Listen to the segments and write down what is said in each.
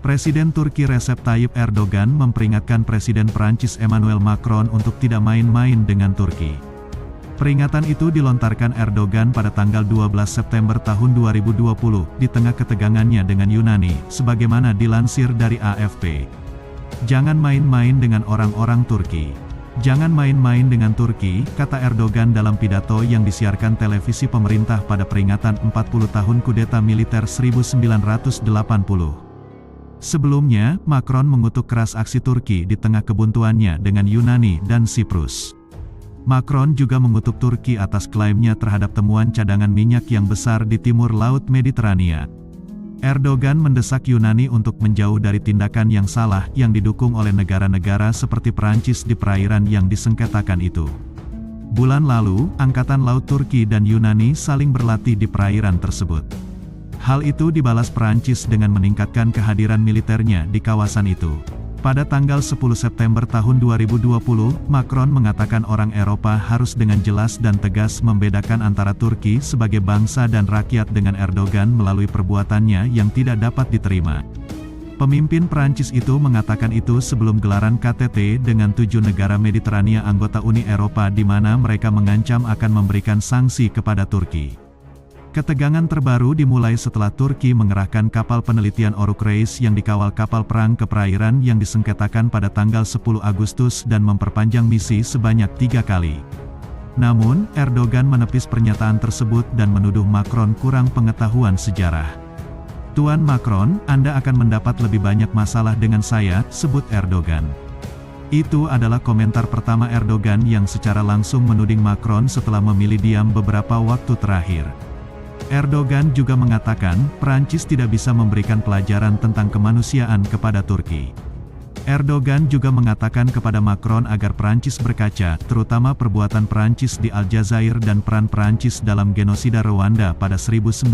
Presiden Turki Recep Tayyip Erdogan memperingatkan Presiden Prancis Emmanuel Macron untuk tidak main-main dengan Turki. Peringatan itu dilontarkan Erdogan pada tanggal 12 September tahun 2020, di tengah ketegangannya dengan Yunani, sebagaimana dilansir dari AFP. Jangan main-main dengan orang-orang Turki. Jangan main-main dengan Turki, kata Erdogan dalam pidato yang disiarkan televisi pemerintah pada peringatan 40 tahun kudeta militer 1980. Sebelumnya, Macron mengutuk keras aksi Turki di tengah kebuntuannya dengan Yunani dan Siprus. Macron juga mengutuk Turki atas klaimnya terhadap temuan cadangan minyak yang besar di timur Laut Mediterania. Erdogan mendesak Yunani untuk menjauh dari tindakan yang salah yang didukung oleh negara-negara seperti Prancis di perairan yang disengketakan itu. Bulan lalu, Angkatan Laut Turki dan Yunani saling berlatih di perairan tersebut. Hal itu dibalas Prancis dengan meningkatkan kehadiran militernya di kawasan itu. Pada tanggal 10 September tahun 2020, Macron mengatakan orang Eropa harus dengan jelas dan tegas membedakan antara Turki sebagai bangsa dan rakyat dengan Erdogan melalui perbuatannya yang tidak dapat diterima. Pemimpin Prancis itu mengatakan itu sebelum gelaran KTT dengan 7 negara Mediterania anggota Uni Eropa di mana mereka mengancam akan memberikan sanksi kepada Turki. Ketegangan terbaru dimulai setelah Turki mengerahkan kapal penelitian Oruk Reis yang dikawal kapal perang ke perairan yang disengketakan pada tanggal 10 Agustus dan memperpanjang misi sebanyak 3 kali. Namun, Erdogan menepis pernyataan tersebut dan menuduh Macron kurang pengetahuan sejarah. Tuan Macron, Anda akan mendapat lebih banyak masalah dengan saya, sebut Erdogan. Itu adalah komentar pertama Erdogan yang secara langsung menuding Macron setelah memilih diam beberapa waktu terakhir. Erdogan juga mengatakan, Prancis tidak bisa memberikan pelajaran tentang kemanusiaan kepada Turki. Erdogan juga mengatakan kepada Macron agar Prancis berkaca, terutama perbuatan Prancis di Aljazair dan peran Prancis dalam genosida Rwanda pada 1994.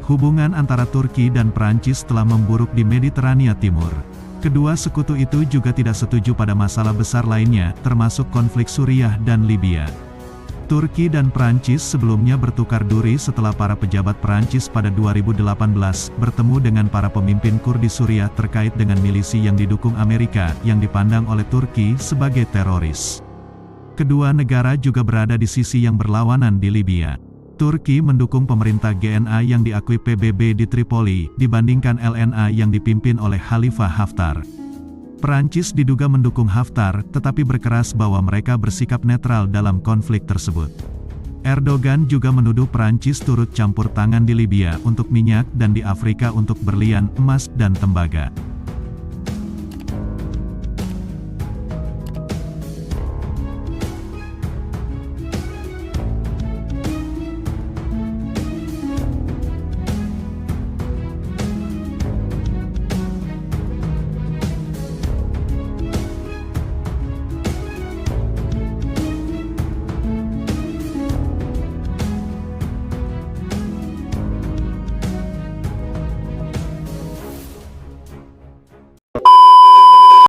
Hubungan antara Turki dan Prancis telah memburuk di Mediterania Timur. Kedua sekutu itu juga tidak setuju pada masalah besar lainnya, termasuk konflik Suriah dan Libya. Turki dan Prancis sebelumnya bertukar duri setelah para pejabat Prancis pada 2018 bertemu dengan para pemimpin Kurdi Suriah terkait dengan milisi yang didukung Amerika yang dipandang oleh Turki sebagai teroris. Kedua negara juga berada di sisi yang berlawanan di Libya. Turki mendukung pemerintah GNA yang diakui PBB di Tripoli dibandingkan LNA yang dipimpin oleh Khalifah Haftar. Prancis diduga mendukung Haftar, tetapi berkeras bahwa mereka bersikap netral dalam konflik tersebut. Erdogan juga menuduh Prancis turut campur tangan di Libya untuk minyak dan di Afrika untuk berlian, emas dan tembaga.